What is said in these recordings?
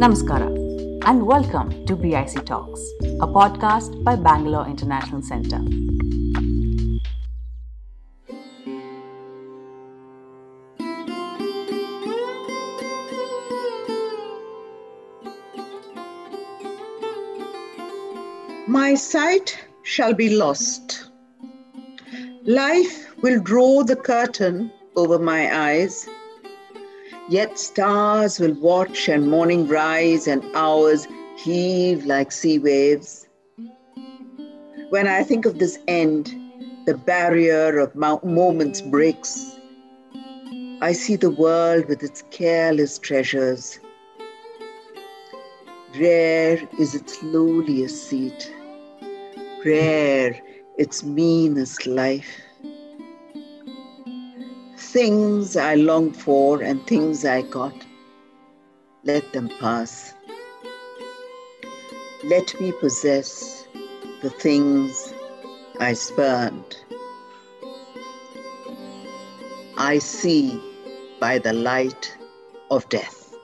Namaskara and welcome to BIC Talks, a podcast by Bangalore International Centre. My sight shall be lost. Life will draw the curtain over my eyes. Yet stars will watch and morning rise and hours heave like sea waves. When I think of this end, the barrier of moments breaks. I see the world with its careless treasures. Rare is its lowliest seat. Rare its meanest life. Things I longed for and things I got, let them pass. Let me possess the things I spurned. I see by the light of death.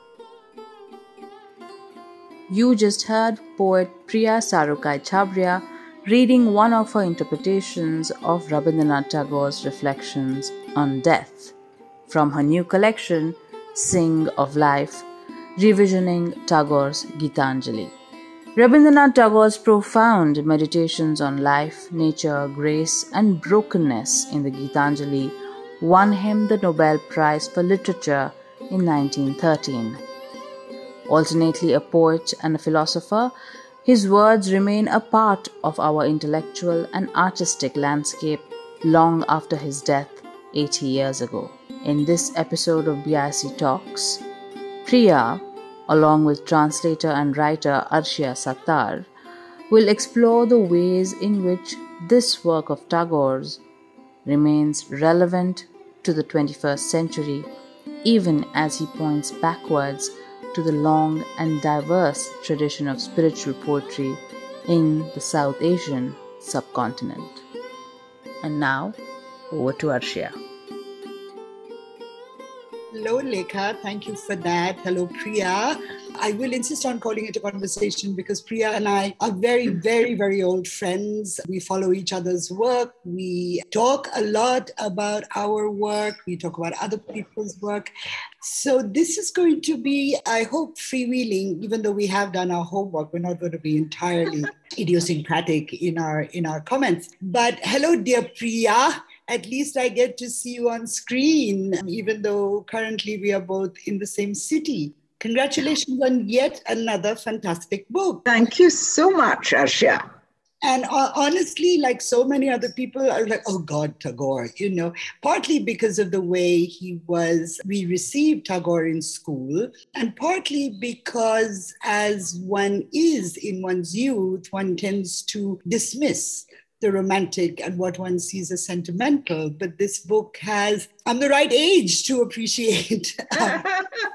You just heard poet Priya Sarukkai Chabria reading one of her interpretations of Rabindranth Tagore's reflections on death from her new collection, Sing of Life, revisioning Tagore's Gitanjali. Rabindranth Tagore's profound meditations on life, nature, grace, and brokenness in the Gitanjali won him the Nobel Prize for Literature in 1913. Alternately a poet and a philosopher, his words remain a part of our intellectual and artistic landscape long after his death 80 years ago. In this episode of BIC Talks, Priya, along with translator and writer Arshia Sattar, will explore the ways in which this work of Tagore's remains relevant to the 21st century, even as he points backwards to the long and diverse tradition of spiritual poetry in the South Asian subcontinent. And now, over to Arshia. Hello, Lekha. Thank you for that. Hello, Priya. I will insist on calling it a conversation because Priya and I are very, very, very old friends. We follow each other's work. We talk a lot about our work. We talk about other people's work. So this is going to be, I hope, freewheeling, even though we have done our homework. We're not going to be entirely idiosyncratic in our comments. But hello, dear Priya. At least I get to see you on screen, even though currently we are both in the same city. Congratulations on yet another fantastic book. Thank you so much, Arshia. And honestly, like so many other people are like, oh God, Tagore, partly because of the way we received Tagore in school, and partly because as one is in one's youth, one tends to dismiss the romantic and what one sees as sentimental. But this book I'm the right age to appreciate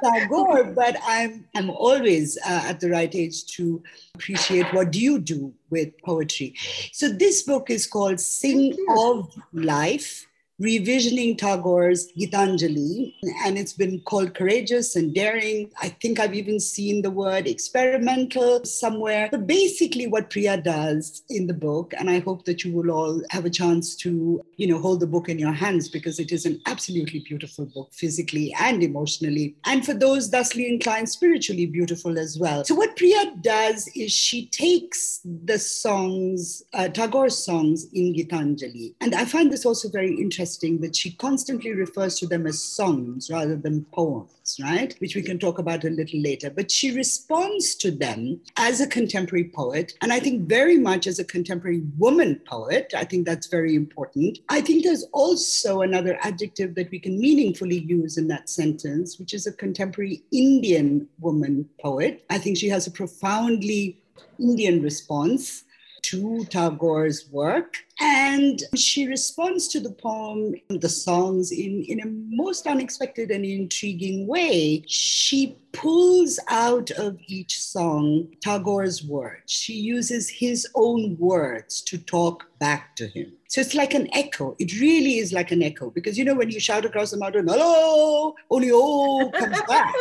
Tagore, but I'm always at the right age to appreciate what you do with poetry. So this book is called Sing of Life, revisioning Tagore's Gitanjali, and it's been called courageous and daring. I think I've even seen the word experimental somewhere. But basically what Priya does in the book, and I hope that you will all have a chance to, hold the book in your hands because it is an absolutely beautiful book, physically and emotionally. And for those thusly inclined, spiritually beautiful as well. So what Priya does is she takes the songs, Tagore's songs in Gitanjali. And I find this also very interesting that she constantly refers to them as songs rather than poems, right? Which we can talk about a little later. But she responds to them as a contemporary poet, and I think very much as a contemporary woman poet. I think that's very important. I think there's also another adjective that we can meaningfully use in that sentence, which is a contemporary Indian woman poet. I think she has a profoundly Indian response to Tagore's work. And she responds to the poem, the songs, in a most unexpected and intriguing way. She pulls out of each song Tagore's words. She uses his own words to talk back to him. So it's like an echo. It really is like an echo. Because, when you shout across the mountain, hello, only oh comes back.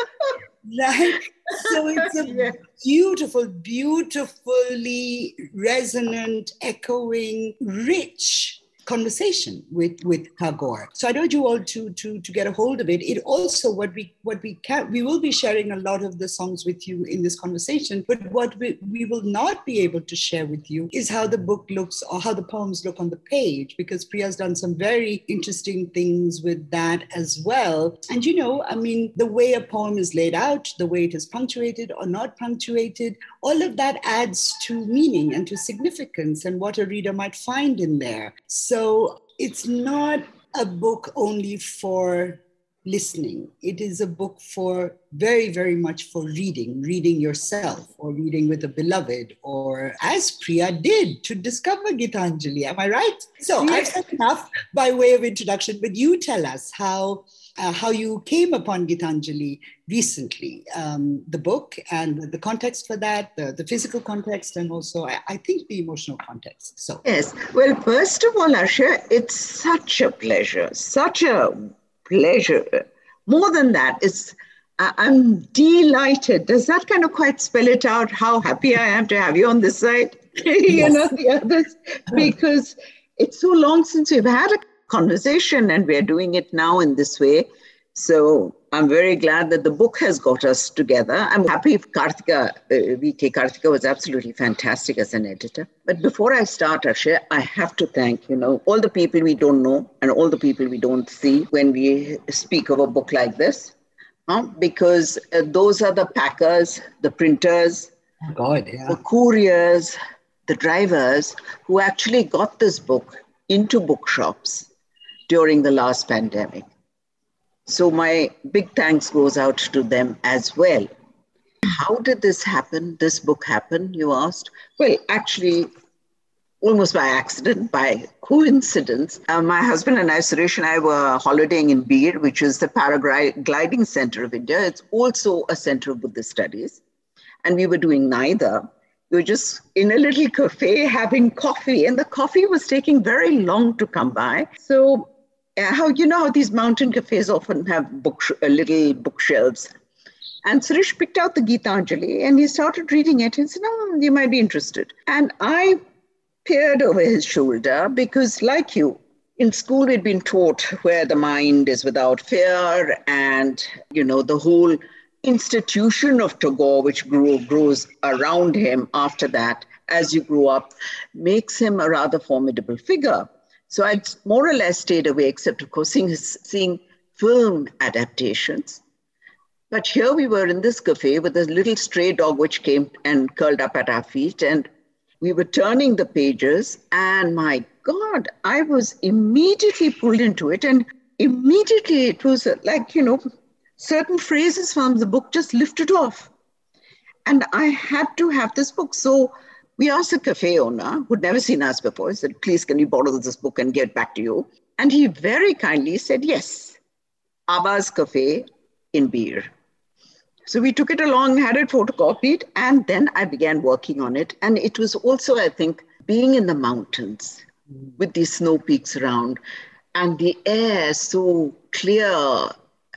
Right? So it's a Yeah. beautiful, beautifully resonant, echoing, rich conversation with Tagore. So I urge you all to get a hold of it. It also we will be sharing a lot of the songs with you in this conversation, but what we will not be able to share with you is how the book looks or how the poems look on the page, because Priya's done some very interesting things with that as well. And the way a poem is laid out, the way it is punctuated or not punctuated, all of that adds to meaning and to significance and what a reader might find in there. So it's not a book only for listening. It is a book for very, very much for reading yourself or reading with a beloved, or as Priya did to discover Gitanjali. Am I right? So Yes. I've said enough by way of introduction, but you tell us how you came upon Gitanjali recently, the book and the context for that, the physical context, and also I think the emotional context. So Yes. Well, first of all, Arshia, it's such a pleasure, such a pleasure. More than that, I'm delighted. Does that kind of quite spell it out how happy I am to have you on this side? Yes. The others, because it's so long since we've had a conversation and we're doing it now in this way. So I'm very glad that the book has got us together. I'm happy Karthika, VK Karthika was absolutely fantastic as an editor. But before I start, Arshia, I have to thank, all the people we don't know and all the people we don't see when we speak of a book like this. Because those are the packers, the printers, Oh God, yeah. the couriers, the drivers who actually got this book into bookshops during the last pandemic. So my big thanks goes out to them as well. How did this happen, this book happen, you asked? Well, actually, almost by accident, by coincidence. My husband and I, Suresh and I, were holidaying in Bir, which is the paragliding center of India. It's also a center of Buddhist studies. And we were doing neither. We were just in a little cafe having coffee, and the coffee was taking very long to come by. So how these mountain cafes often have little bookshelves. And Suresh picked out the Gitanjali and he started reading it and said, "Oh, you might be interested." And I peered over his shoulder because, like you, in school we'd been taught where the mind is without fear, and the whole institution of Tagore, which grows around him after that as you grow up, makes him a rather formidable figure. So I'd more or less stayed away, except of course seeing film adaptations. But here we were in this cafe with a little stray dog which came and curled up at our feet, and we were turning the pages, and my God, I was immediately pulled into it. And immediately it was like, certain phrases from the book just lifted off. And I had to have this book. So we asked the cafe owner, who'd never seen us before, he said, "Please, can we borrow this book and get back to you?" And he very kindly said, "Yes, Abba's Cafe in Bir." So we took it along, had it photocopied, and then I began working on it. And it was also, I think, being in the mountains with these snow peaks around and the air so clear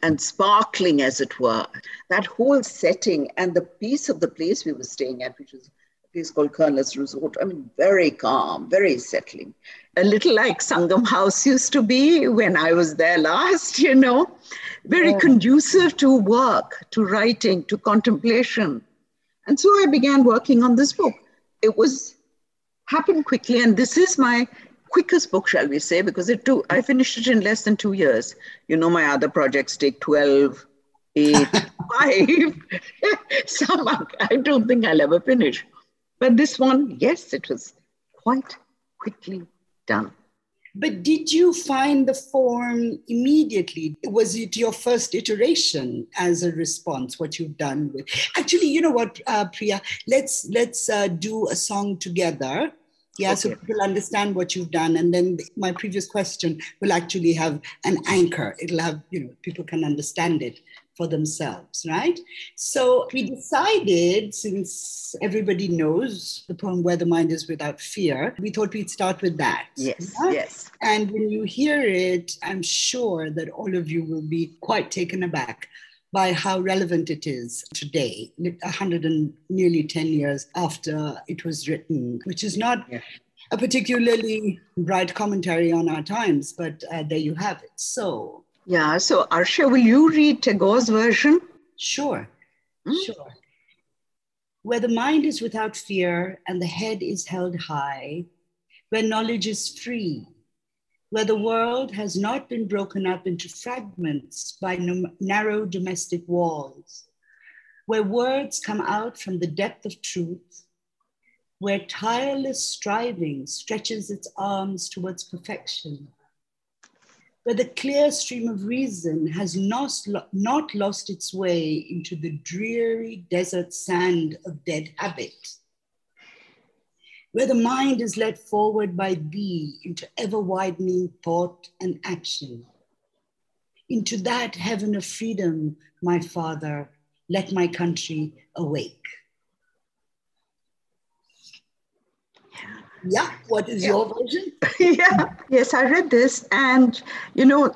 and sparkling, as it were. That whole setting and the peace of the place we were staying at, which was a place called Colonel's Resort. I mean, very calm, very settling. A little like Sangam House used to be when I was there last, very conducive to work, to writing, to contemplation. And so I began working on this book. It happened quickly, and this is my quickest book, shall we say, because I finished it in less than 2 years. My other projects take 12, 8, 5. Some I don't think I'll ever finish. But this one, yes, it was quite quickly done. But did you find the form immediately? Was it your first iteration as a response, what you've done with? Actually, you know what, Priya, let's do a song together. Yeah, okay. So people understand what you've done. And then my previous question will actually have an anchor. It'll have, people can understand it for themselves, right? So we decided, since everybody knows the poem Where the Mind is Without Fear, we thought we'd start with that. Yes, yeah? Yes. And when you hear it, I'm sure that all of you will be quite taken aback by how relevant it is today, 100 and nearly 10 years after it was written, which is not a particularly bright commentary on our times, but there you have it. So, so Arshia, will you read Tagore's version? Sure. Where the mind is without fear and the head is held high, where knowledge is free, where the world has not been broken up into fragments by narrow domestic walls, where words come out from the depth of truth, where tireless striving stretches its arms towards perfection, where the clear stream of reason has not lost its way into the dreary desert sand of dead habit, where the mind is led forward by thee into ever-widening thought and action. Into that heaven of freedom, my Father, let my country awake. Yeah, what is your version? Yes, I read this, and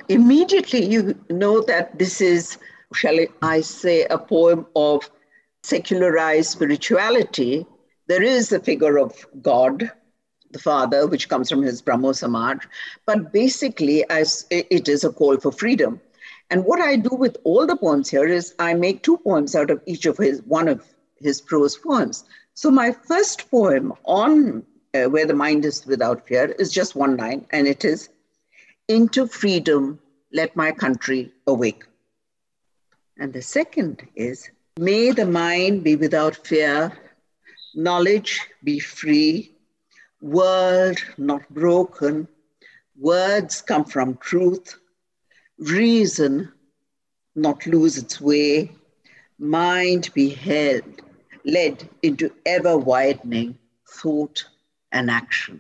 immediately you know that this is, shall I say, a poem of secularized spirituality. There is the figure of God, the Father, which comes from his Brahmo Samaj, but basically it is a call for freedom. And what I do with all the poems here is I make 2 poems out of each of one of his prose poems. So my first poem on Where the Mind is Without Fear is just 1 line, and it is, into freedom, let my country awake. And the second is, may the mind be without fear, knowledge be free, world not broken, words come from truth, reason not lose its way, mind be led into ever-widening thought and action.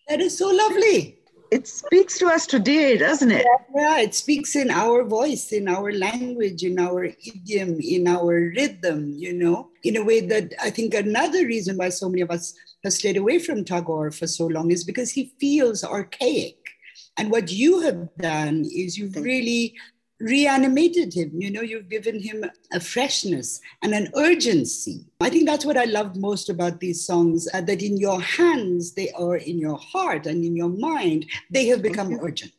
That is so lovely. It speaks to us today, doesn't it? Yeah, it speaks in our voice, in our language, in our idiom, in our rhythm, in a way that I think another reason why so many of us have stayed away from Tagore for so long is because he feels archaic. And what you have done is you've really reanimated him. You've given him a freshness and an urgency. I think that's what I loved most about these songs, that in your hands, they are in your heart and in your mind, they have become urgent.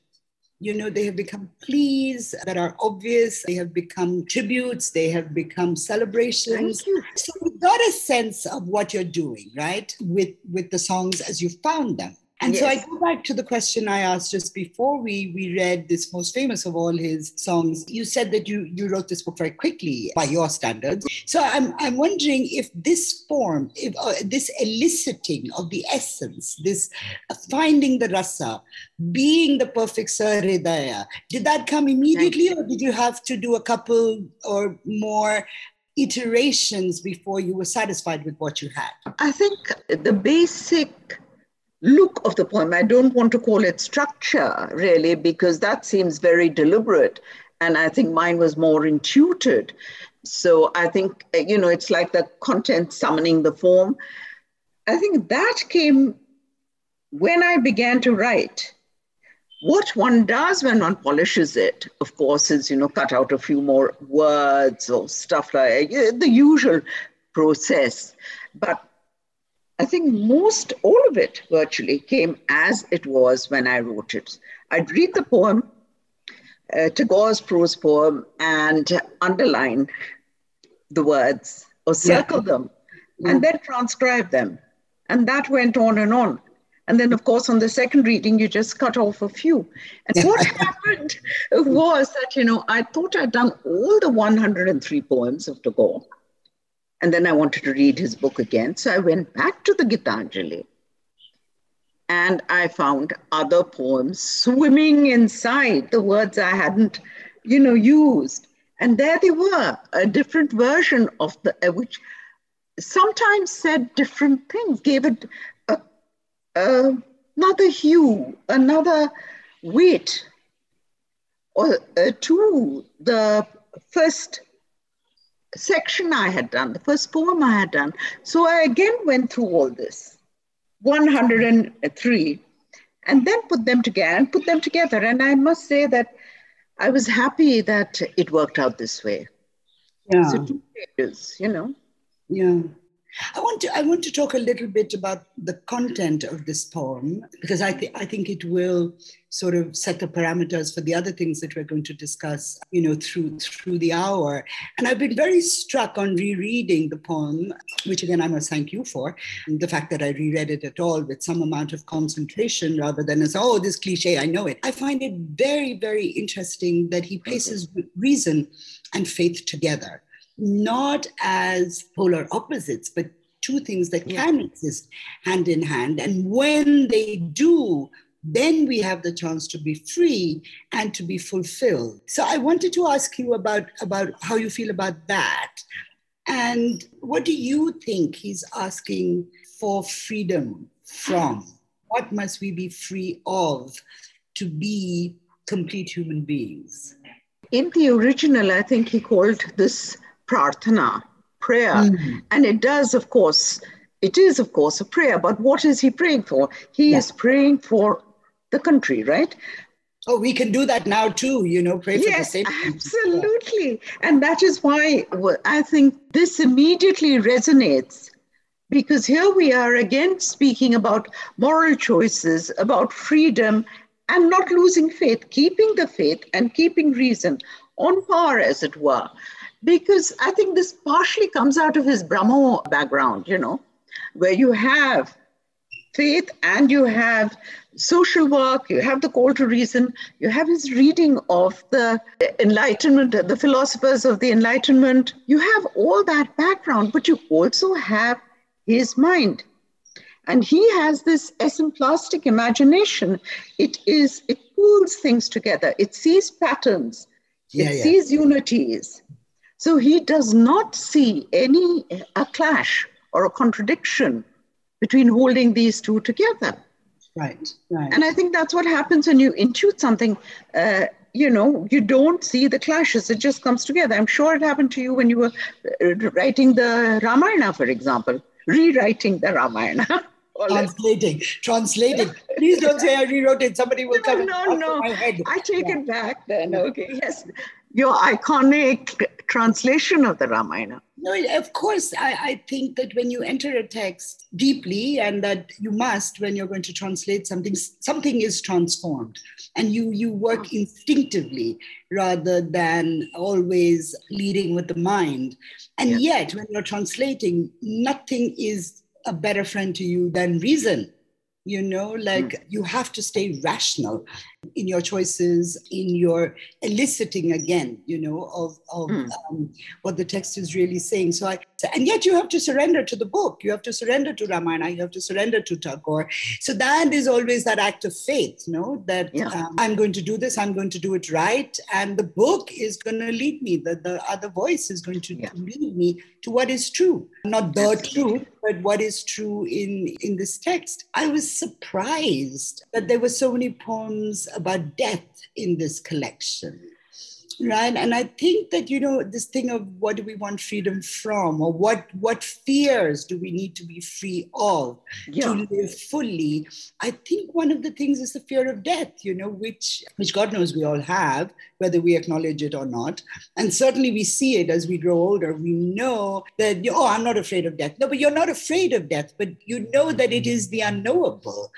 They have become pleas that are obvious. They have become tributes. They have become celebrations. So we got a sense of what you're doing, right? With the songs as you found them. And so I go back to the question I asked just before we read this most famous of all his songs. You said that you wrote this book very quickly by your standards. So I'm wondering if this form, this eliciting of the essence, this finding the rasa, being the perfect Sahridaya, did that come immediately or did you have to do a couple or more iterations before you were satisfied with what you had? I think the basic look of the poem, I don't want to call it structure really, because that seems very deliberate. And I think mine was more intuited. So I think, it's like the content summoning the form. I think that came when I began to write. What one does when one polishes it, of course, is, cut out a few more words or stuff like the usual process. But I think all of it virtually came as it was when I wrote it. I'd read the poem, Tagore's prose poem, and underline the words or circle them and then transcribe them. And that went on and on. And then, of course, on the second reading, you just cut off a few. And what happened was that, I thought I'd done all the 103 poems of Tagore. And then I wanted to read his book again. So I went back to the Gitanjali and I found other poems swimming inside the words I hadn't, used. And there they were, a different version of which sometimes said different things, gave it another hue, another weight to the first section I had done, the first poem I had done. So I again went through all this, 103, and then put them together. And I must say that I was happy that it worked out this way. So Yeah. 2 pages, Yeah. I want to talk a little bit about the content of this poem, because I think it will sort of set the parameters for the other things that we're going to discuss, through the hour. And I've been very struck on rereading the poem, which again I must thank you for, the fact that I reread it at all with some amount of concentration rather than as, oh, this cliche, I know it. I find it very, very interesting that he places reason and faith together, not as polar opposites, but two things that can exist hand in hand. And when they do, then we have the chance to be free and to be fulfilled. So I wanted to ask you about how you feel about that. And what do you think he's asking for freedom from? What must we be free of to be complete human beings? In the original, I think he called this Prathana Prayer. And it is, of course, a prayer. But what is he praying for? He is praying for the country, right? Oh, we can do that now too, pray for the same. Absolutely. And that is why I think this immediately resonates, because here we are again speaking about moral choices, about freedom, and not losing faith, keeping the faith and keeping reason on par, as it were. Because I think this partially comes out of his Brahmo background, where you have faith and you have social work, you have the call to reason, you have his reading of the Enlightenment, the philosophers of the Enlightenment. You have all that background, but you also have his mind. And he has this esemplastic imagination. It pulls things together. It sees patterns. It sees unities. So he does not see a clash or a contradiction between holding these two together. Right. And I think that's what happens when you intuit something. You don't see the clashes. It just comes together. I'm sure it happened to you when you were writing the Ramayana, for example, rewriting the Ramayana. Translating. Please don't say I rewrote it. Somebody will come No. my head. I take it back then. Okay. Yes. Your iconic translation of the Ramayana. No, of course, I think that when you enter a text deeply, and that you must, when you're going to translate something is transformed, and you work instinctively rather than always leading with the mind. And yet, when you're translating, nothing is a better friend to you than reason. You have to stay rational in your choices, in your eliciting again, of what the text is really saying. And yet you have to surrender to the book. You have to surrender to Ramayana. You have to surrender to Tagore. So that is always that act of faith, that I'm going to do this. I'm going to do it right. And the book is going to lead me. The other voice is going to lead me to what is true. Not the truth, but what is true in this text. I was surprised that there were so many poems about death in this collection, right? And I think that, this thing of what do we want freedom from, or what fears do we need to be free of to live fully? I think one of the things is the fear of death, which God knows we all have, whether we acknowledge it or not. And certainly we see it as we grow older. We know that, I'm not afraid of death. No, but you're not afraid of death, but you know that it is the unknowable.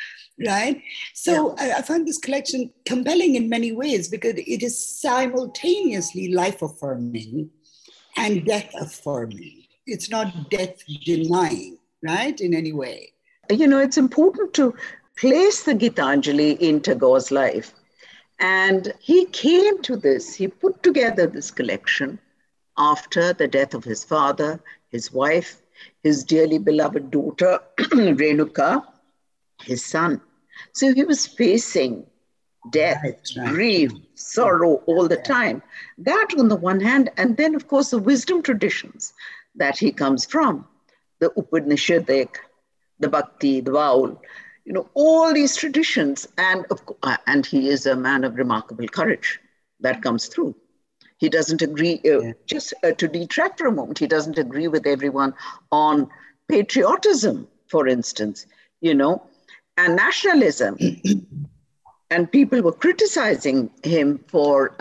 Right? So I found this collection compelling in many ways, because it is simultaneously life-affirming and death-affirming. It's not death-denying, right, in any way. It's important to place the Gitanjali in Tagore's life. And he came to this, he put together this collection after the death of his father, his wife, his dearly beloved daughter, Renuka, his son. So he was facing death, grief, sorrow all the time. That on the one hand, and then of course the wisdom traditions that he comes from, the Upanishadic, the Bhakti, the Vaul, all these traditions. And he is a man of remarkable courage that comes through. He doesn't agree, just to detract for a moment, he doesn't agree with everyone on patriotism, for instance, and nationalism. And people were criticizing him for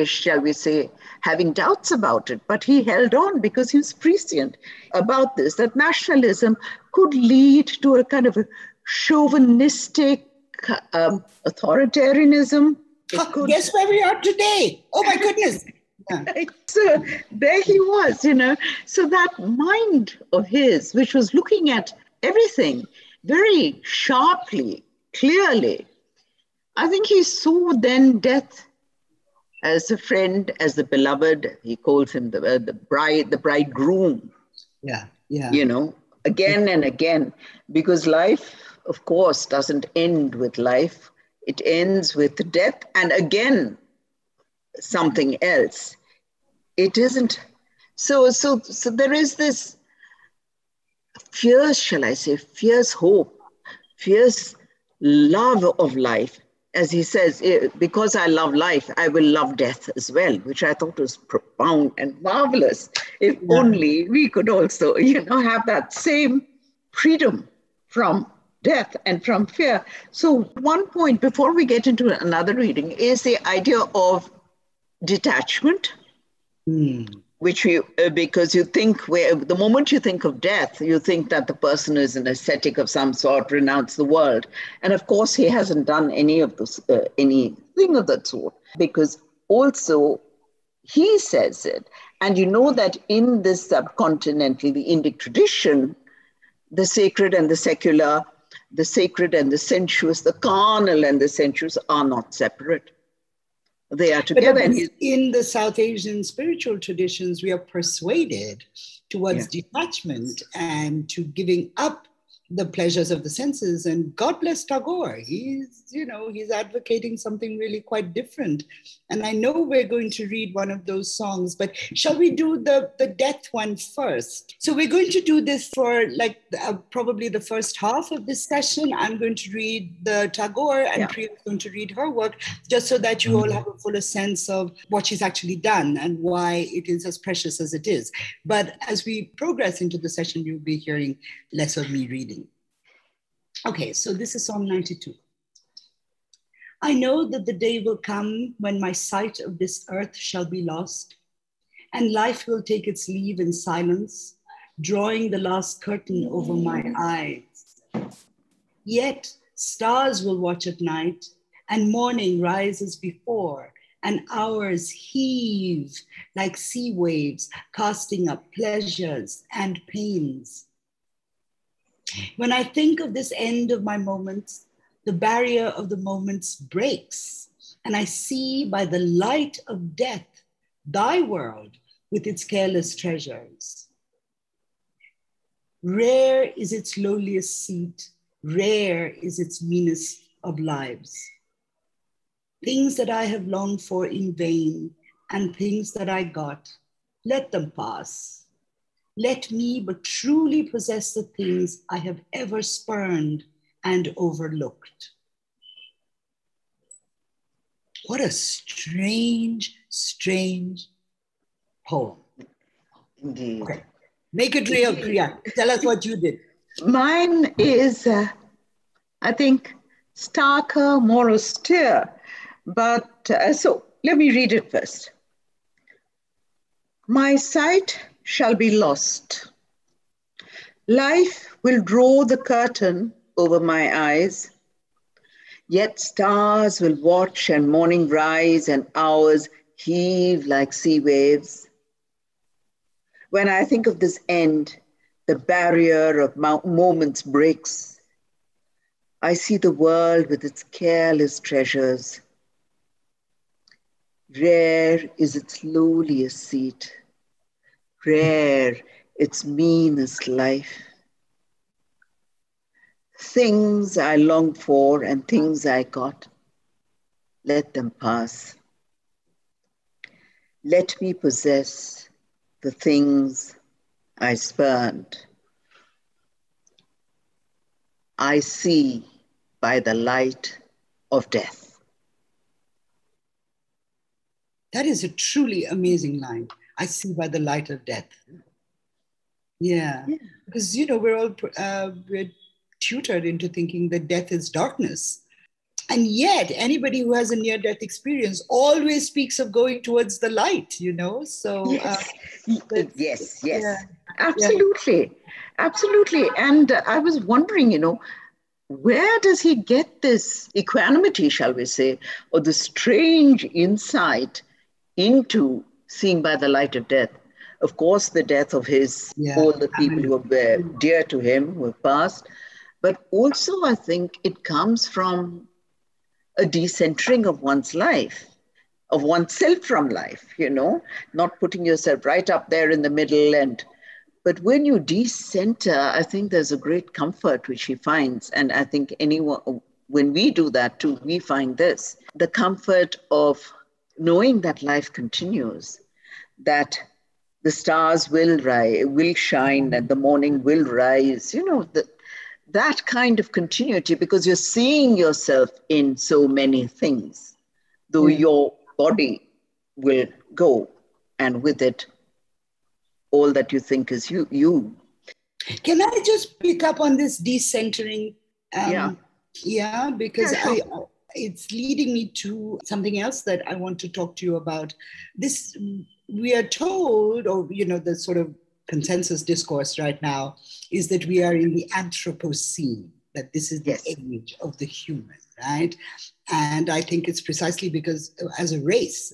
shall we say, having doubts about it, but he held on because he was prescient about this, that nationalism could lead to a kind of a chauvinistic authoritarianism. Guess where we are today? Oh my goodness. Yeah. So there he was, So that mind of his, which was looking at everything very sharply, clearly, I think he saw then death as a friend, as the beloved. He calls him the bridegroom. Yeah, yeah. Again and again, because life, of course, doesn't end with life. It ends with death, and again, something else. It isn't. So there is this fierce, shall I say, fierce hope, fierce love of life. As he says, because I love life, I will love death as well, which I thought was profound and marvelous. If only we could also, have that same freedom from death and from fear. So one point before we get into another reading is the idea of detachment, which because you think the moment you think of death, you think that the person is an ascetic of some sort, renounce the world. And of course, he hasn't done any of this, anything of that sort, because also he says it. And you know that in this subcontinental, the Indic tradition, the sacred and the secular, the sacred and the sensuous, the carnal and the sensuous are not separate. They are together. But in the South Asian spiritual traditions, we are persuaded towards detachment and to giving up the pleasures of the senses. And God bless Tagore. He's advocating something really quite different. And I know we're going to read one of those songs, but shall we do the death one first? So we're going to do this for probably the first half of this session. I'm going to read the Tagore and Priya is going to read her work, just so that you all have a fuller sense of what she's actually done and why it is as precious as it is. But as we progress into the session, you'll be hearing less of me reading. Okay, so this is Psalm 92. I know that the day will come when my sight of this earth shall be lost, and life will take its leave in silence, drawing the last curtain over my eyes. Yet stars will watch at night, and morning rises before, and hours heave like sea waves, casting up pleasures and pains. When I think of this end of my moments, the barrier of the moments breaks, and I see by the light of death thy world with its careless treasures. Rare is its lowliest seat, rare is its meanest of lives. Things that I have longed for in vain, and things that I got, let them pass. Let me but truly possess the things I have ever spurned and overlooked. What a strange, strange poem. Indeed. Okay. Make it real, Priya. Tell us what you did. Mine is, I think, starker, more austere. But so let me read it first. My sight shall be lost. Life will draw the curtain over my eyes, yet stars will watch and morning rise and hours heave like sea waves. When I think of this end, the barrier of moments breaks. I see the world with its careless treasures. Rare is its lowliest seat, rare its meanest life. Things I longed for and things I got, let them pass. Let me possess the things I spurned. I see by the light of death. That is a truly amazing line. I see by the light of death. Yeah. Because, we're all we're tutored into thinking that death is darkness. And yet, anybody who has a near-death experience always speaks of going towards the light, So, Yes, yes, yeah, yes, yeah, absolutely, absolutely. And I was wondering, where does he get this equanimity, shall we say, or the strange insight into seeing by the light of death? Of course, the death of yeah. all the people who were dear to him, who have passed. But also, I think it comes from a decentering of one's life, of oneself from life, not putting yourself right up there in the middle. But when you decenter, I think there's a great comfort which he finds. And I think anyone, when we do that too, we find this, the comfort of knowing that life continues, that the stars will shine and the morning will rise, that kind of continuity, because you're seeing yourself in so many things, though Yeah. your body will go, and with it, all that you think is you. Can I just pick up on this decentering? Yeah. Yeah, because Yeah, sure. it's leading me to something else that I want to talk to you about. This, we are told, or, the sort of consensus discourse right now is that we are in the Anthropocene, that this is the Yes. age of the human, right? And I think it's precisely because as a race,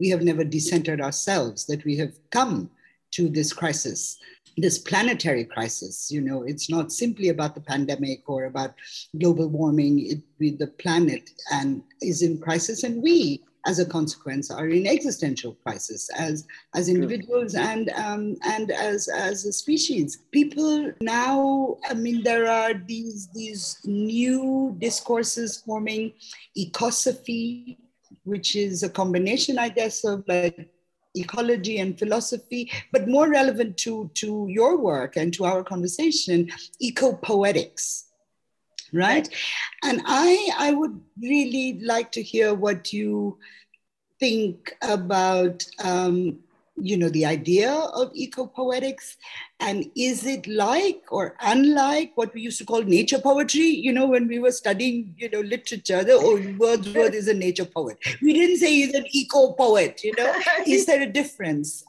we have never decentered ourselves, that we have come to this crisis, this planetary crisis. It's not simply about the pandemic or about global warming. The planet is in crisis, and we, as a consequence, are in existential crisis as individuals and as a species. People now, there are these new discourses forming, ecosophy, which is a combination, I guess, of like ecology and philosophy, but more relevant to your work and to our conversation, eco-poetics, right? And I would really like to hear what you think about the idea of eco-poetics, and is it like or unlike what we used to call nature poetry? When we were studying, literature, Wordsworth is a nature poet. We didn't say he's an eco-poet, Is there a difference?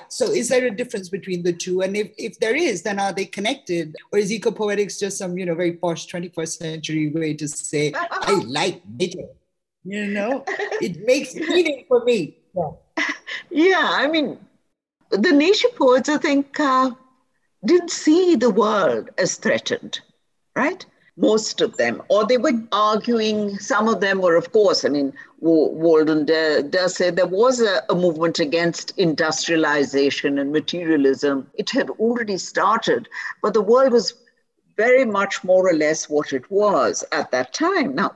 So is there a difference between the two? And if there is, then are they connected? Or is eco-poetics just some, very posh 21st century way to say, I like nature? It makes meaning for me. Yeah, the nature poets, I think, didn't see the world as threatened, right? Most of them, or they were arguing, some of them were, of course, Walden does say there was a movement against industrialization and materialism. It had already started, but the world was very much more or less what it was at that time. Now,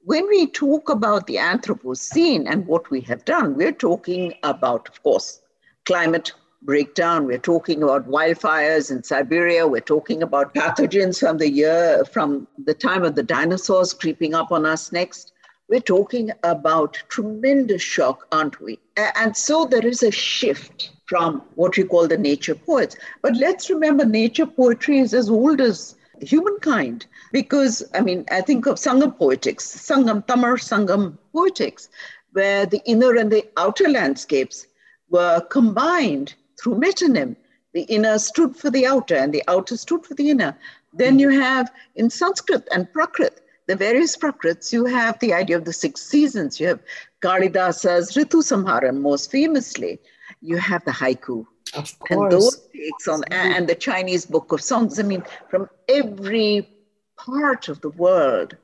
when we talk about the Anthropocene and what we have done, we're talking about, of course, climate breakdown. We're talking about wildfires in Siberia. We're talking about pathogens from the time of the dinosaurs creeping up on us next. We're talking about tremendous shock, aren't we? And so there is a shift from what we call the nature poets. But let's remember, nature poetry is as old as humankind, because I think of Sangam poetics, Tamar Sangam poetics, where the inner and the outer landscapes were combined through metonym. The inner stood for the outer and the outer stood for the inner. Then you have in Sanskrit and Prakrit, the various Prakrits, you have the idea of the 6 seasons. You have Kalidasa's Ritu Samharan, most famously. You have the haiku. Of course. And those takes on, and the Chinese Book of Songs. From every part of the world,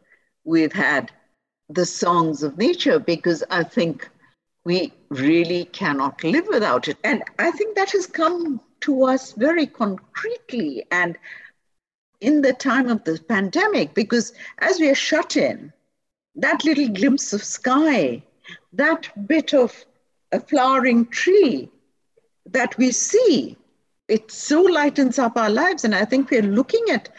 we've had the songs of nature, because I think we really cannot live without it. And I think that has come to us very concretely and in the time of the pandemic, because as we are shut in, that little glimpse of sky, that bit of a flowering tree that we see, it so lightens up our lives. And I think we're looking at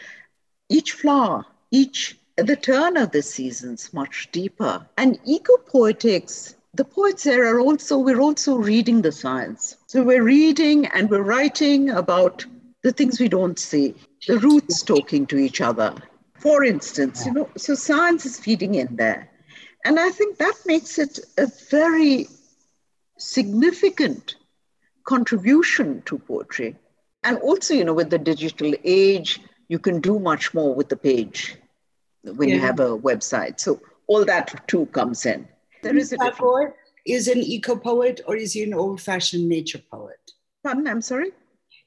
each flower, the turn of the seasons much deeper. And eco-poetics, the poets there we're also reading the science. So we're reading and we're writing about the things we don't see, the roots talking to each other, For instance, so science is feeding in there. And I think that makes it a very significant contribution to poetry. And also, with the digital age, you can do much more with the page when you have a website. So all that too comes in. There is a difference. Tagore is an eco-poet, or is he an old-fashioned nature poet? Pardon, I'm sorry?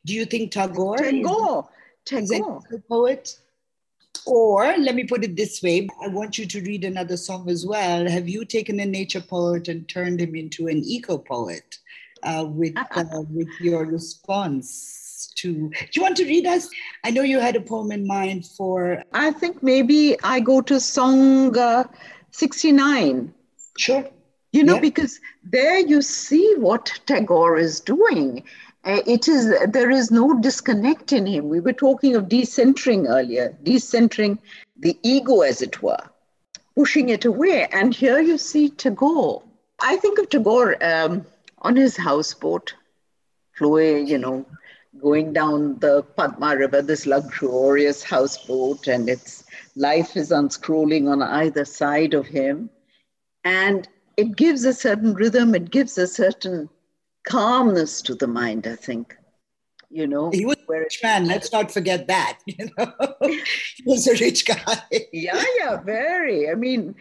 Do you think Tagore is an eco-poet? Or, let me put it this way, I want you to read another song as well. Have you taken a nature poet and turned him into an eco-poet with your response to... Do you want to read us? I know you had a poem in mind for... I think maybe I go to song 69. Sure. Because there you see what Tagore is doing. There is no disconnect in him. We were talking of decentering earlier, decentering the ego, as it were, pushing it away. And here you see Tagore. I think of Tagore on his houseboat, going down the Padma River, this luxurious houseboat, and its life is unscrolling on either side of him. And it gives a certain rhythm, it gives a certain calmness to the mind, I think. He was a rich man, let's not forget that. He was a rich guy. Yeah, very. I mean,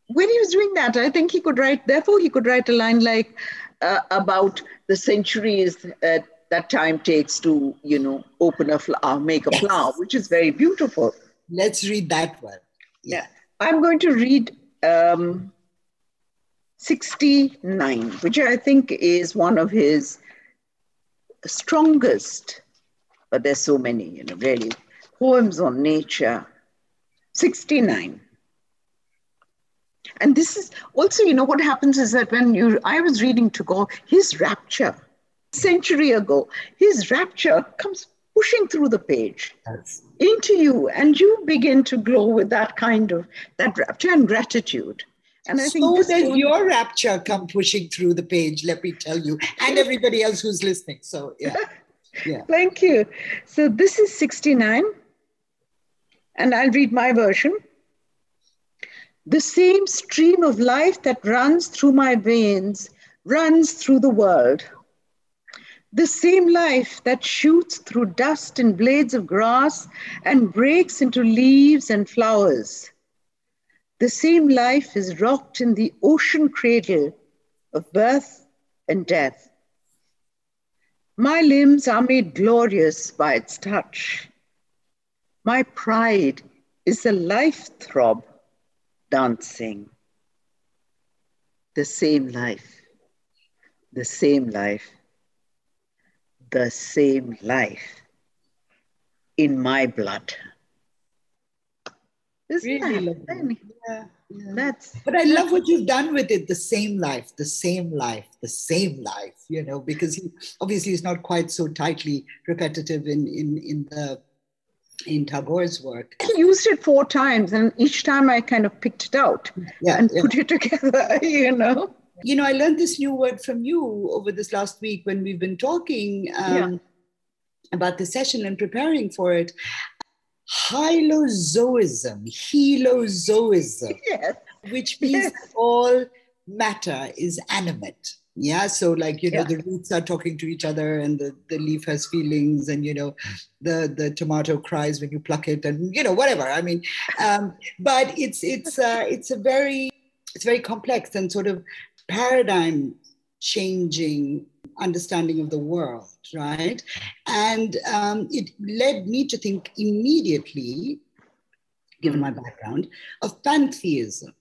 when he was doing that, I think he could write a line like about the centuries that time takes to, open a flower, make a flower, which is very beautiful. Let's read that one. Yeah. I'm going to read 69, which I think is one of his strongest, but there's so many, really, poems on nature. 69. And this is also, what happens is that I was reading Tagore, his rapture, century ago, his rapture comes pushing through the page into you, and you begin to glow with that rapture and gratitude. And I think does your rapture come pushing through the page, let me tell you, and everybody else who's listening. So, yeah. Thank you. So this is 69, and I'll read my version. The same stream of life that runs through my veins runs through the world. The same life that shoots through dust and blades of grass and breaks into leaves and flowers. The same life is rocked in the ocean cradle of birth and death. My limbs are made glorious by its touch. My pride is the life throb dancing. The same life, the same life, the same life in my blood. Really lovely. But I love what you've done with it. The same life, the same life, the same life, because he obviously is not quite so tightly repetitive in Tagore's work. He used it 4 times, and each time I kind of picked it out and put it together, I learned this new word from you over this last week when we've been talking about the session and preparing for it. Hylozoism, which means all matter is animate. Yeah, so the roots are talking to each other, and the leaf has feelings, and the tomato cries when you pluck it, and whatever. I mean, but it's very complex and sort of paradigm changing understanding of the world, right? And it led me to think immediately, given my background, of pantheism,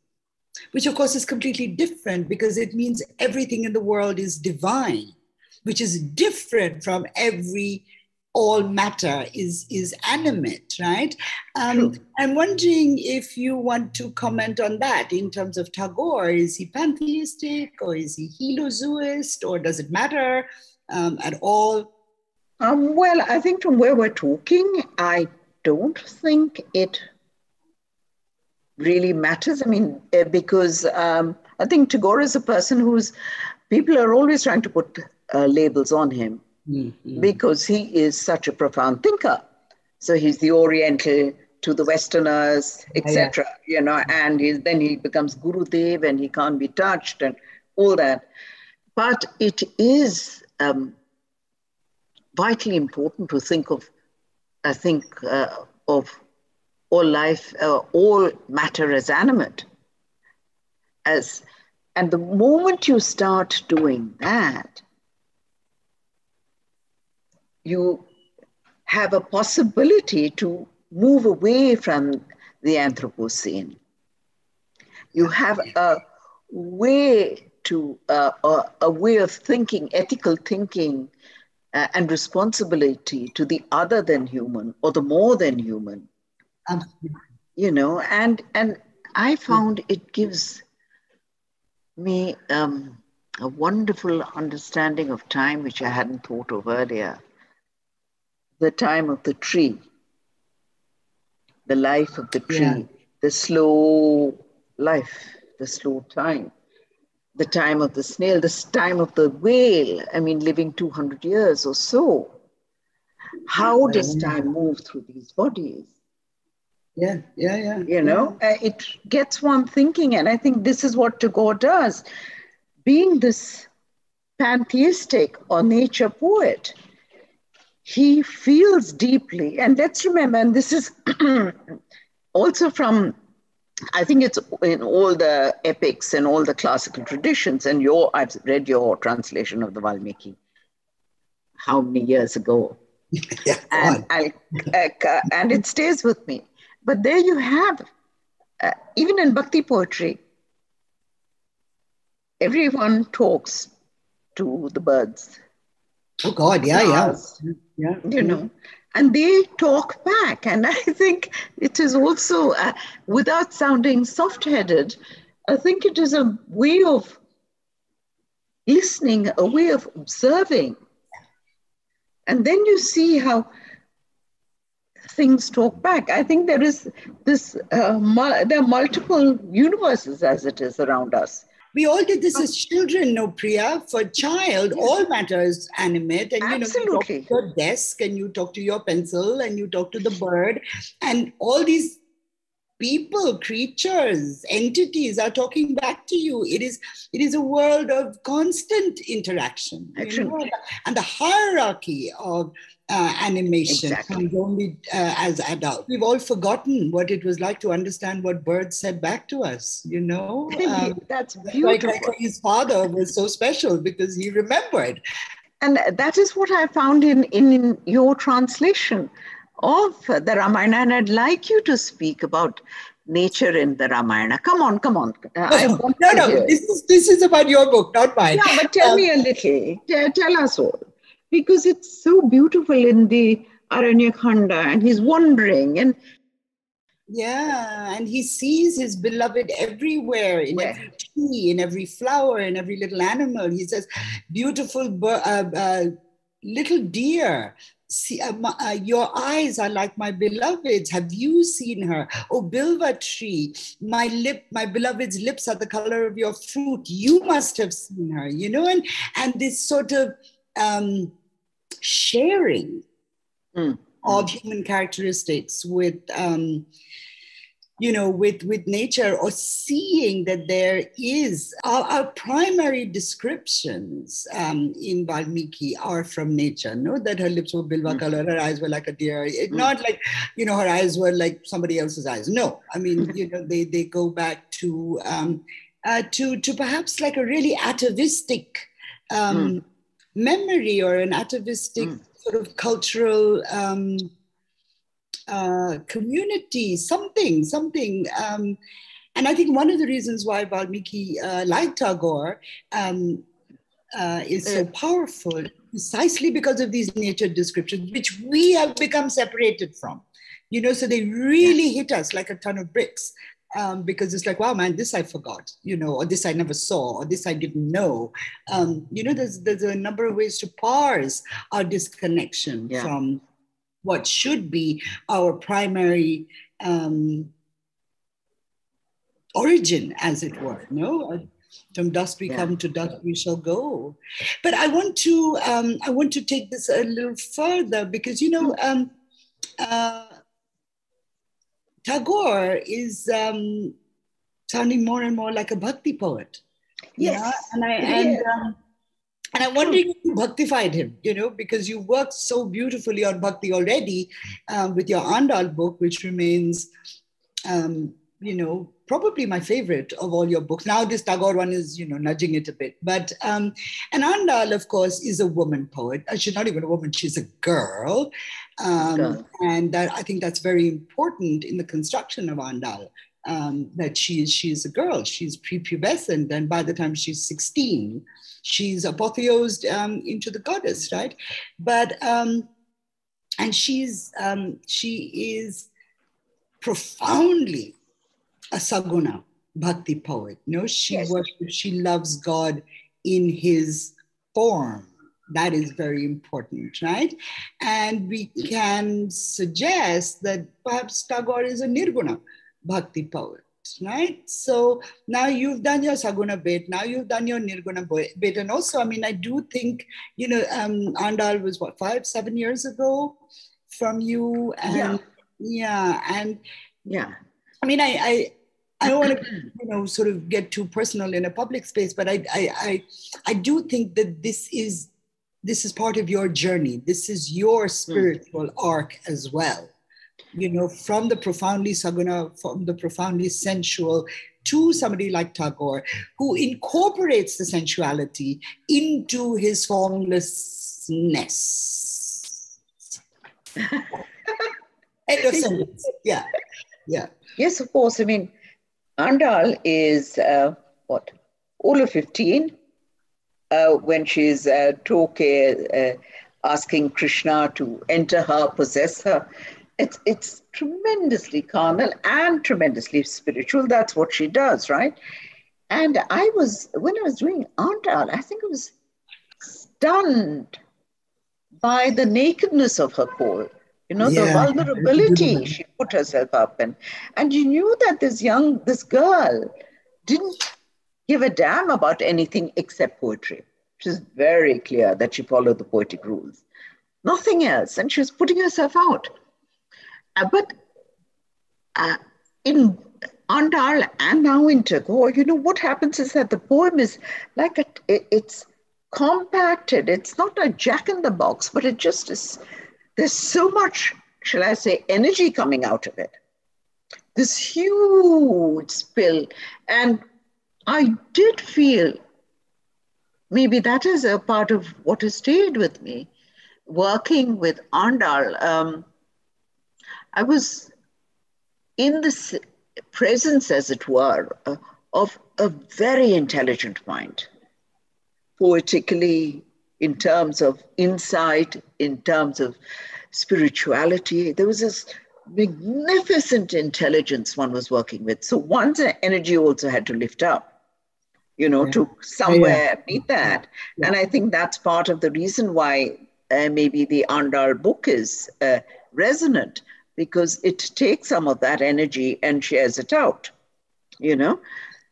which of course is completely different because it means everything in the world is divine, which is different from all matter is animate, right? I'm wondering if you want to comment on that in terms of Tagore. Is he pantheistic, or is he helozoist, or does it matter at all? Well, I think from where we're talking, I don't think it really matters. I mean, because I think Tagore is a person people are always trying to put labels on him. Mm-hmm. Because he is such a profound thinker. So he's the Oriental to the Westerners, Yeah. etc. And then he becomes Gurudev and he can't be touched and all that. But it is vitally important to think of, of all life, all matter as animate. And the moment you start doing that, you have a possibility to move away from the Anthropocene. You have a way a way of thinking, ethical thinking, and responsibility to the other than human or the more than human. And I found it gives me a wonderful understanding of time, which I hadn't thought of earlier. The time of the tree, the life of the tree, the slow life, the slow time, the time of the snail, the time of the whale, living 200 years or so. How does time move through these bodies? It gets one thinking, and I think this is what Tagore does. Being this pantheistic or nature poet, he feels deeply, and let's remember, and this is also from, I think it's in all the epics and all the classical traditions, and I've read your translation of the Valmiki, how many years ago? And it stays with me. But there you have, even in Bhakti poetry, everyone talks to the birds. Oh God, and they talk back. And I think it is also, without sounding soft-headed, I think it is a way of listening, a way of observing. And then you see how things talk back. I think there is this, there are multiple universes as it is around us. We all did this as children, no, Priya? For a child, all matter is animate. And, you talk to your desk and you talk to your pencil and you talk to the bird. And all these people, creatures, entities are talking back to you. It is a world of constant interaction. And the hierarchy of animation comes only as adults. We've all forgotten what it was like to understand what birds said back to us, That's beautiful. Like his father was so special because he remembered. And that is what I found in your translation of the Ramayana. And I'd like you to speak about nature in the Ramayana. Come on. This is about your book, not mine. Yeah, but tell me a little. Tell us all. Because it's so beautiful in the Aranyakanda, and he's wandering. And he sees his beloved everywhere, in every tree, in every flower, in every little animal. He says, beautiful little deer, see, your eyes are like my beloved's. Have you seen her? Oh, Bilva tree, my beloved's lips are the color of your fruit. You must have seen her, and this sort of sharing of human characteristics with nature, or seeing that there is our primary descriptions in Valmiki are from nature. No, that her lips were bilva color, her eyes were like a deer. Not like her eyes were like somebody else's eyes. No, they go back to perhaps like a really atavistic memory, or an atavistic sort of cultural community, something. And I think one of the reasons why Valmiki, like Tagore, is so powerful, precisely because of these nature descriptions, which we have become separated from. So they really hit us like a ton of bricks. Because it's like, wow, man, this I forgot, or this I never saw, or this I didn't know. There's a number of ways to parse our disconnection from what should be our primary origin, as it were. No, from dust we come, to dust we shall go. But I want to take this a little further, because Tagore is sounding more and more like a bhakti poet. Yes. And I'm wondering if you bhaktified him, because you worked so beautifully on bhakti already with your Andal book, which remains, probably my favorite of all your books. Now this Tagore one is, nudging it a bit. But, and Andal, of course, is a woman poet. She's not even a woman, she's a girl. And I think that's very important in the construction of Andal. That she's a girl, she's prepubescent, and by the time she's 16, she's apotheosed into the goddess, right? But and she is profoundly a saguna bhakti poet. She loves God in his form. That is very important, right? And we can suggest that perhaps Tagore is a nirguna bhakti poet, right? So now you've done your saguna bit, now you've done your nirguna bit. And also, I do think, Andal was 5-7 years ago from you. And I don't want to, sort of get too personal in a public space, but I do think that this is part of your journey. This is your spiritual arc as well. From the profoundly saguna, from the profoundly sensual, to somebody like Tagore, who incorporates the sensuality into his formlessness. End of sentence. Yeah. Yes, of course. Andal is, all of 15, when she's asking Krishna to enter her, possess her. It's tremendously carnal and tremendously spiritual. That's what she does, right? And when I was doing Andal, I think I was stunned by the nakedness of her core. The vulnerability she put herself up in. And you knew that this girl didn't give a damn about anything except poetry. She was very clear that she followed the poetic rules. Nothing else. And she was putting herself out. But in Andal and now in Tagore, what happens is that the poem is like it's compacted. It's not a jack-in-the-box, but it just is. There's so much, shall I say, energy coming out of it. This huge spill. And I did feel, maybe that is a part of what has stayed with me, working with Andal. I was in this presence, as it were, of a very intelligent mind, poetically, in terms of insight, in terms of spirituality. There was this magnificent intelligence one was working with. So one's energy also had to lift up, to somewhere meet that. And I think that's part of the reason why maybe the Andal book is resonant, because it takes some of that energy and shares it out,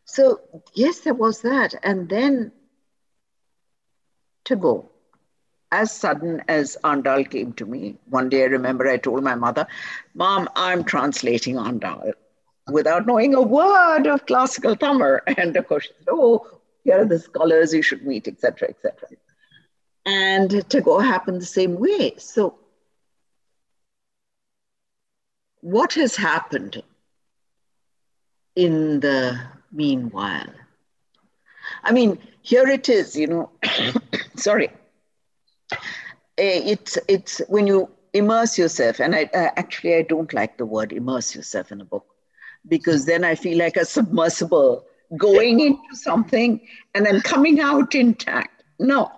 So yes, there was that. And then Tagore, as sudden as Andal came to me, one day I remember I told my mother, Mom, I'm translating Andal, without knowing a word of classical Tamil. And of course, she said, here are the scholars you should meet, etc., etc. And Tagore happened the same way. So what has happened in the meanwhile? Here it is, sorry. It's when you immerse yourself, and I don't like the word immerse yourself in a book, because then I feel like a submersible going into something and then coming out intact. No.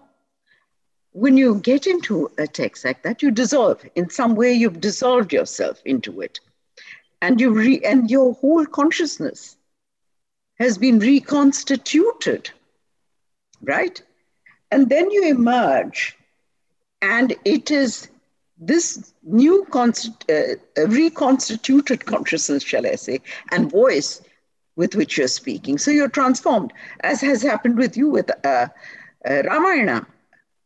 When you get into a text like that, you dissolve. In some way, you've dissolved yourself into it. And and your whole consciousness has been reconstituted, right? And then you emerge, and it is this new reconstituted consciousness, shall I say, and voice with which you're speaking. So you're transformed, as has happened with you with Ramayana.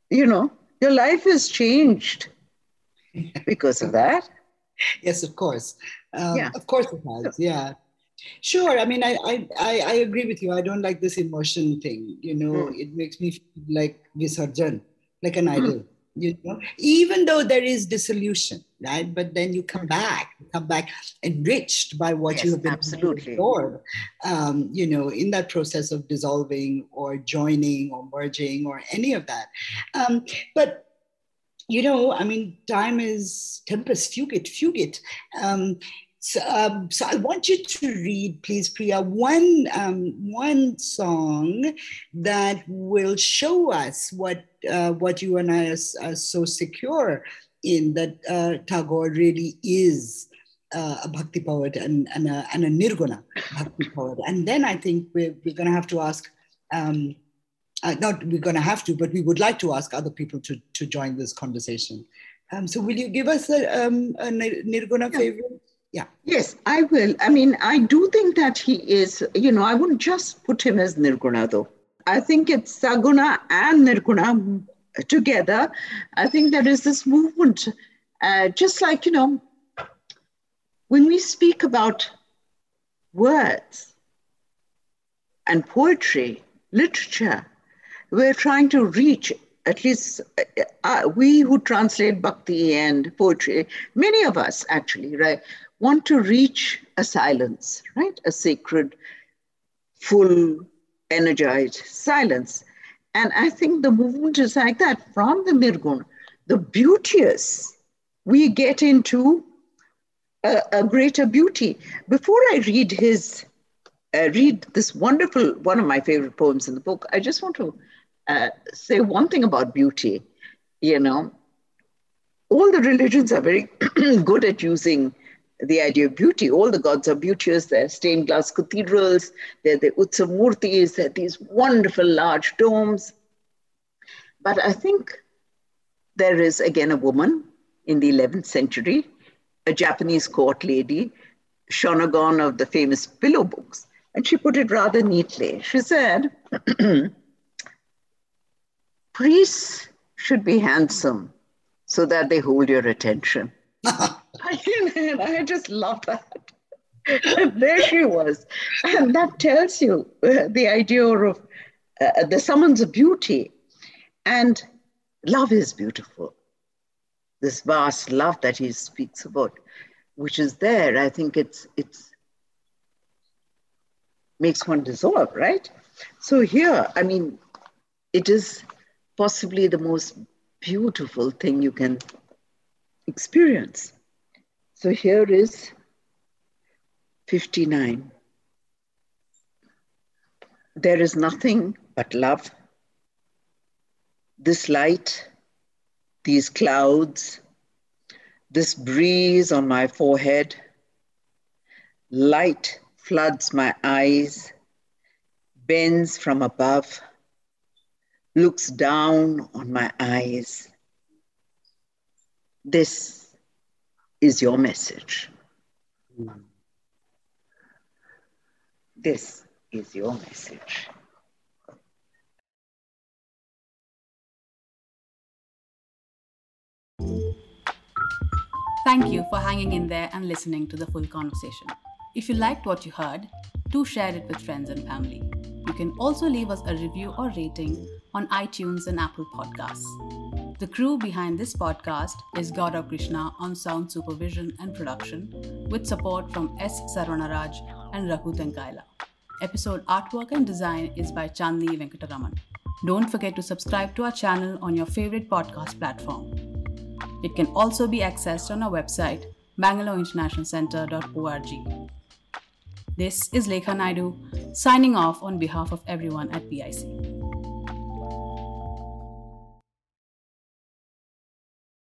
Your life is changed because of that. Yes, of course. Yeah. Of course it has. Yeah. Sure. I mean, I agree with you. I don't like this emotion thing. Mm. It makes me feel like Visarjan, like an idol. Even though there is dissolution, right? But then you come back enriched by what you Yes, have been able to absolutely. absorb, in that process of dissolving or joining or merging or any of that. But I mean, time is tempest fugit. So I want you to read, please, Priya, one song that will show us what you and I are so secure in, that Tagore really is a bhakti poet and a nirguna bhakti poet. And then I think we're going to have to ask. Not we're going to have to, but we would like to ask other people to join this conversation. So will you give us a Nirguna favorite? Yeah. Yes, I will. I mean, I do think that he is, I wouldn't just put him as Nirguna though. I think it's Saguna and Nirguna together. I think there is this movement, just like, when we speak about words and poetry, literature, we're trying to reach, at least we who translate bhakti and poetry, many of us actually, right, want to reach a silence, right? A sacred, full, energized silence. And I think the movement is like that. From the Nirguna, the beauteous, we get into a greater beauty. Before I read read this wonderful, one of my favorite poems in the book, I just want to say one thing about beauty. All the religions are very good at using the idea of beauty. All the gods are beauteous. They're stained glass cathedrals. They're the Utsamurtis. They're these wonderful large domes. But I think there is, again, a woman in the 11th century, a Japanese court lady, Shonagon of the famous pillow books. And she put it rather neatly. She said, priests should be handsome so that they hold your attention. I just love that. And there she was. And that tells you the idea of the summons of beauty. And love is beautiful. This vast love that he speaks about, which is there, I think it's makes one dissolve, right? So here, I mean, it is possibly the most beautiful thing you can experience. So here is 59. There is nothing but love. This light, these clouds, this breeze on my forehead, light floods my eyes, bends from above, looks down on my eyes. This is your message. This is your message. Thank you for hanging in there and listening to the full conversation. If you liked what you heard, do share it with friends and family. You can also leave us a review or rating on iTunes and Apple Podcasts. The crew behind this podcast is Gaurav Krishna on sound supervision and production, with support from S. Sarvanaraj and Raghu Tenkaila. Episode artwork and design is by Chandni Venkataraman. Don't forget to subscribe to our channel on your favorite podcast platform. It can also be accessed on our website, bangaloreinternationalcenter.org. This is Lekha Naidu, signing off on behalf of everyone at BIC.